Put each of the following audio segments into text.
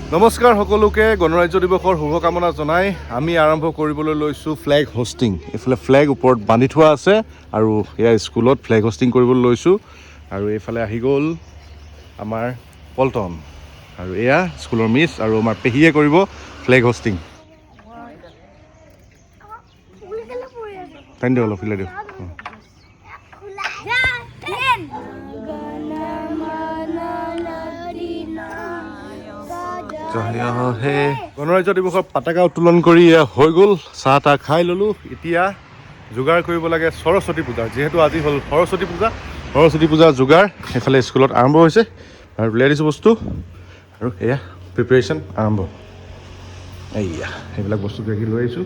নমস্কাৰ সকলোকে গণৰাজ্য দিৱসৰ শুভকামনা জনাই আমি আৰম্ভ কৰিবলৈ লৈছোঁ ফ্লেগ হোষ্টিং। এইফালে ফ্লেগ ওপৰত বান্ধি থোৱা আছে আৰু এয়া স্কুলত ফ্লেগ হোষ্টিং কৰিবলৈ লৈছোঁ। আৰু এইফালে আহি গ'ল আমাৰ পল্টন আৰু এয়া স্কুলৰ মিছ আৰু আমাৰ পেহীয়ে কৰিব ফ্লেগ হোষ্টিং। টানি দিওঁ অলপ ফিলাই দিওঁ। গণৰাজ্য দিৱসৰ পতাকা উত্তোলন কৰি হৈ গ'ল, চাহ তাহ খাই ল'লোঁ। এতিয়া যোগাৰ কৰিব লাগে সৰস্বতী পূজাৰ, যিহেতু আজি হ'ল সৰস্বতী পূজাৰ যোগাৰ সেইফালে স্কুলত আৰম্ভ হৈছে আৰু উলিয়াই দিছোঁ বস্তু আৰু এয়া প্ৰিপেৰেশ্যন আৰম্ভ। এয়া সেইবিলাক বস্তু কিবাকি লৈ আহিছোঁ,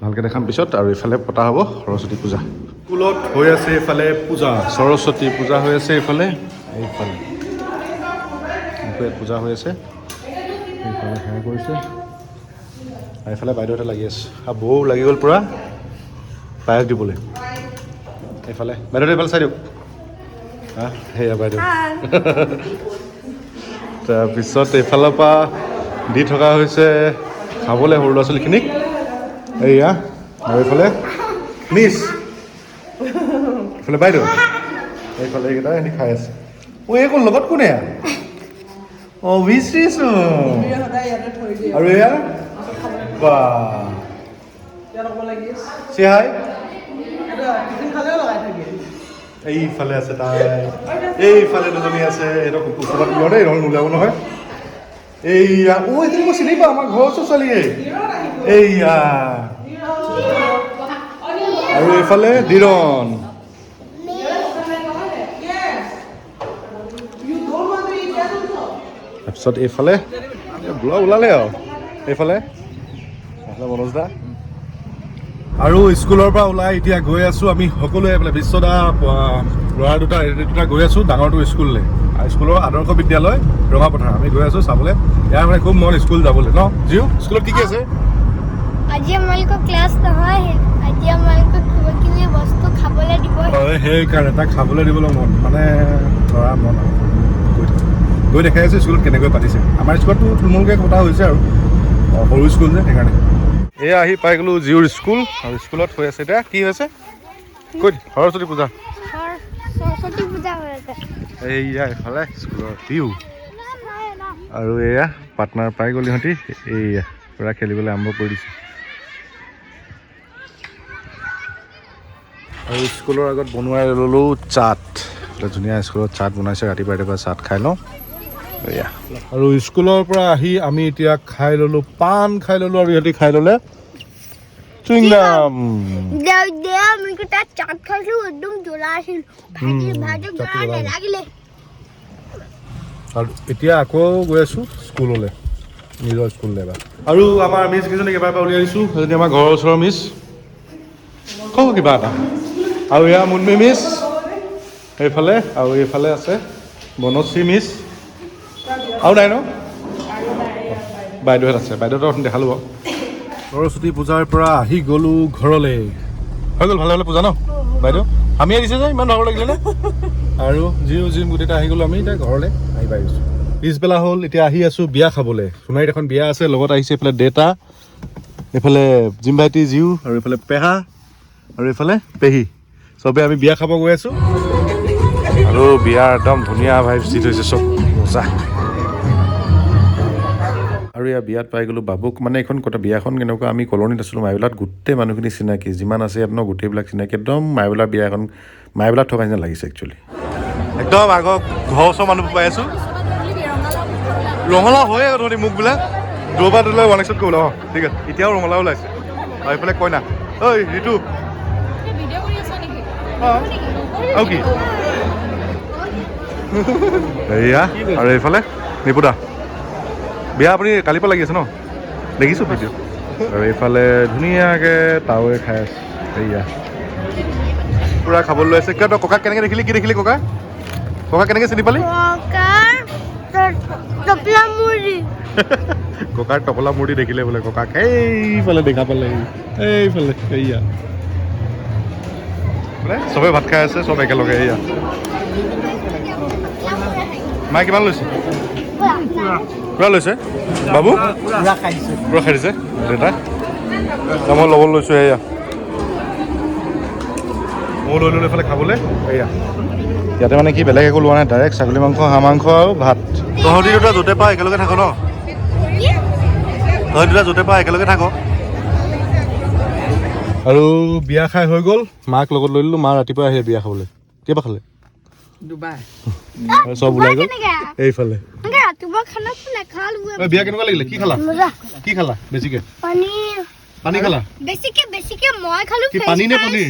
ভালকৈ দেখাম পিছত। আৰু এইফালে পতা হ'ব সৰস্বতী পূজা। স্কুলত হৈ আছে এইফালে পূজা, সৰস্বতী পূজা হৈ আছে এইফালে পূজা হৈ আছে। এইফালে সেৱা কৰিছে আৰু এইফালে বাইদেউহঁতে লাগি আছে আৰু বৌ লাগি গ'ল পূৰা পায়স দিবলৈ। এইফালে বাইদেউহঁতে এইফালে চাই দিয়ক, সেয়া বাইদেউ। তাৰপিছত এইফালৰ পৰা দি থকা হৈছে খাবলৈ সৰু ল'ৰা ছোৱালীখিনিক। এইয়া আৰু এইফালে মিছ, এইফালে বাইদেউ, এইফালে এইকেইটা এনে খাই আছে। এই কোন লগত কোনে বিচৰিছো আৰু এয়া বা হাই। এইফালে আছে তাই, এইফালে দুজনী আছে। সিহঁতক ওচৰত লোৱা দেই, ৰং নোলাব নহয়। এইয়া এইটো মই চিনি পাওঁ, আমাৰ ঘৰৰ ওচৰ ছোৱালীয়ে। এইয়া আৰু এইফালে দিৰণ। তাৰপিছত এইফালে বুঢ়া ওলালে আৰু এইফালে মনোজ দা। আৰু স্কুলৰ পৰা ওলাই এতিয়া গৈ আছোঁ আমি সকলোৱে। এইফালে বিশ্বদা ল'ৰা দুটা গৈ আছোঁ ডাঙৰটো স্কুললৈ, স্কুলৰ আদৰ্শ বিদ্যালয় ৰঙাপথাৰ। আমি গৈ আছোঁ চাবলৈ। ইয়াৰ মানে খুব মন স্কুল যাবলৈ ন। জিও স্কুলত কি কি আছে? আজি আমালোকৰ ক্লাছ নহয়, আজি আমালোকক কিবা কিবি বস্তু খাবলৈ দিব। সেইকাৰণে তাক খাবলৈ দিবলৈ মন, মানে ল'ৰা মন আৰু গৈ দেখাই আছোঁ স্কুলত কেনেকৈ পাতিছে। আমাৰ স্কুলততো থুলমূলকৈ পতা হৈছে আৰু সৰু স্কুল যে সেইকাৰণে। এয়া আহি পাই গ'লোঁ জিউৰ স্কুল আৰু স্কুলত হৈ আছে এতিয়া কি হৈছে ক'ত সৰস্বতী পূজা। সৰস্বতী পূজা হৈ আছে। এইয়া এইফালে স্কুলৰ ভিউ আৰু এয়া পাৰ্টনাৰ পাই গ'ল ইহঁতি। এইয়া পূৰা খেলিবলৈ আৰম্ভ কৰি দিছে। আৰু স্কুলৰ আগত বনোৱাই ল'লোঁ চাট। ধুনীয়া স্কুলত চাট বনাইছে, ৰাতিপুৱা চাট খাই লওঁ। এয়া আৰু স্কুলৰ পৰা আহি আমি এতিয়া খাই ল'লোঁ, পাণ খাই ল'লোঁ আৰু ইহঁতি খাই ল'লে চুইংগাম। আৰু এতিয়া আকৌ গৈ আছোঁ স্কুললৈ, নিজৰ স্কুললৈ এবাৰ। আৰু আমাৰ মিছ কেইজনীক এবাৰ উলিয়াই দিছোঁ। সেইজনী আমাৰ ঘৰৰ ওচৰৰ মিছ, কওঁ কিবা এটা। আৰু এয়া মুনমি মিছ এইফালে, আৰু এইফালে আছে বনশ্ৰী মিছ। আৰু নাই ন, বাইদেউহঁত আছে, বাইদেউহঁতক দেখালোঁ বাৰু। সৰস্বতী পূজাৰ পৰা আহি গ'লোঁ ঘৰলৈ। হৈ গ'ল ভালে ভালে পূজা ন বাইদেউ? আমিয়ে দিছে যে ইমান ভাগৰ লাগিলে নে? আৰু জিম গোটেইটা আহি গ'লোঁ আমি এতিয়া ঘৰলৈ আহি পাই গৈছোঁ। পিছবেলা হ'ল, এতিয়া আহি আছোঁ বিয়া খাবলৈ। সোণাৰীত এখন বিয়া আছে, লগত আহিছে এইফালে দেউতা, এইফালে জিম ভাইটি জিউ, আৰু এইফালে পেহা, আৰু এইফালে পেহী। চবে আমি বিয়া খাব গৈ আছোঁ। আৰু বিয়াৰ একদম ধুনীয়া ভাইবছ দি থৈছে, চব মজা। আৰু ইয়াৰ বিয়াত পাই গ'লোঁ বাবুক। মানে এইখন বিয়াখন কেনেকুৱা, আমি কলনীত আছিলোঁ, মাইবেলাত গোটেই মানুহখিনি চিনাকি, যিমান আছে ইয়াত ন গোটেইবিলাক চিনাকি। একদম মাইবেলা বিয়া এখন, মাইবেলাত থকা নিচিনা লাগিছে একচুৱেলি। একদম আগৰ ঘৰৰ ওচৰৰ মানুহবোৰ পাই আছোঁ। ৰঙালাও হয়ে তহঁতি মুখবিলাক দূৰৰ পৰা তোলে ওৱান এক্সত গ'ল। ঠিক আছে, এতিয়াও ৰঙালাও ওলাইছে। আৰু এইফালে কইনা, ঐ ঋতু আৰু কি এয়া। আৰু এইফালে নিপুদা বিয়া আপুনি কালিৰ পৰা লাগি আছে ন, দেখিছোঁ ভিডিঅ'। আৰু এইফালে ধুনীয়াকৈ তাৱে খাই আছে। এয়া পূৰা খাবলৈ লৈ আছে। কিয় তই ককাক কেনেকৈ দেখিলি, কি দেখিলি ককাক কেনেকৈ চিনি পালি? ককাৰ টপলা মূৰ্তি দেখিলে বোলে ককাক। এইফালে দেখা পালে, এইফালে এয়া বোলে চবে ভাত খাই আছে, চব একেলগে। এয়া মায়ে কিমান লৈছে? পুৰা লৈছে বাবু পুৰা খাই দিছে দেউতা মই ল'ব লৈছোঁ এয়া মই লৈ ল'লোঁ এইফালে খাবলৈ এয়া ইয়াতে মানে কি বেলেগ একো লোৱা নাই ডাইৰেক্ট ছাগলী মাংস হাঁহ মাংস আৰু ভাত তহঁতি দুটা য'তে পাওঁ একেলগে থাক ন তহঁতি দুটা য'তে পাওঁ একেলগে থাক আৰু বিয়া খাই হৈ গ'ল মাক লগত লৈ ল'লোঁ মা ৰাতিপুৱা আহিলে বিয়া খাবলৈ কেইবা খালে চব ওলাই গ'ল এইফালে বিয়া কেনেকুৱা লাগিলে কি খালা কি খালা বেছিকে পানী খালা বেছিকে মই খালো কি পানী নে পনীৰ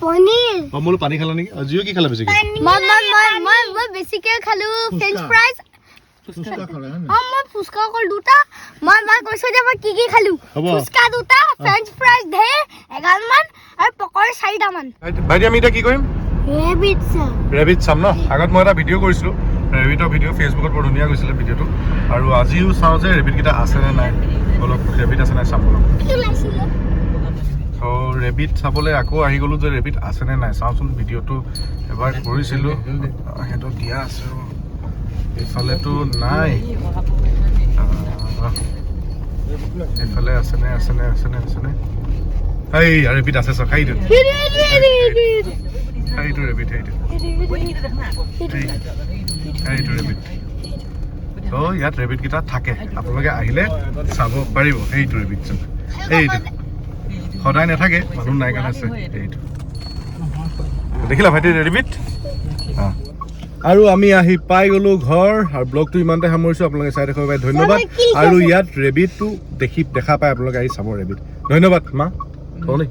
পনীৰ মই পানী খালা নেকি আজিও কি খালা বেছিকে মই বেছিকে খালো ফ্ৰেঞ্চ ফ্ৰাইজ মই ফুচকা অকল দুটা মই কৈছো যে মই কি খালো ফুচকা দুটা ফ্ৰেঞ্চ ফ্ৰাইজ ধেৰ 11 মান আৰু পকৰি 4টা মান ভাইটি আমি এতিয়া কি কৰিম ৰেবিট চাম ন আগত মই এটা ভিডিঅ' কৰিছিলোঁ ৰেবিটৰ ভিডিঅ' ফেচবুকত বৰ ধুনীয়া গৈছিলে ভিডিঅ'টো আৰু আজিও চাওঁ যে ৰেবিটকেইটা আছেনে নাই অলপ ৰেবিট আছে নাই চাম অলপ ত' ৰেবিট চাবলৈ আকৌ আহি গ'লোঁ যে ৰেবিট আছেনে নাই চাওঁচোন ভিডিঅ'টো এবাৰ কৰিছিলোঁ সেইটো দিয়া আছে এইফালেতো নাই এইফালে আছেনে এই ৰেবিট আছে চাওক সেইটো ৰেবিট সেইটো ৰেবিট ত' ইয়াত ৰেবিটকেইটা থাকে আপোনালোকে আহিলে চাব পাৰিব সেইটো ৰেবিট এইটো সদায় নাথাকে মানুহ নাই কাৰণে আছে এইটো দেখিলা ভাইটি ৰেবিট আৰু আমি আহি পাই গ'লো ঘৰ আৰু ব্লগটো ইমানতে সামৰিছোঁ আপোনালোকে চাই দেখাব পাৰে ধন্যবাদ আৰু ইয়াত ৰেবিটটো দেখা পায় আপোনালোকে আহি চাব ৰেবিট ধন্যবাদ মা থওঁ দেই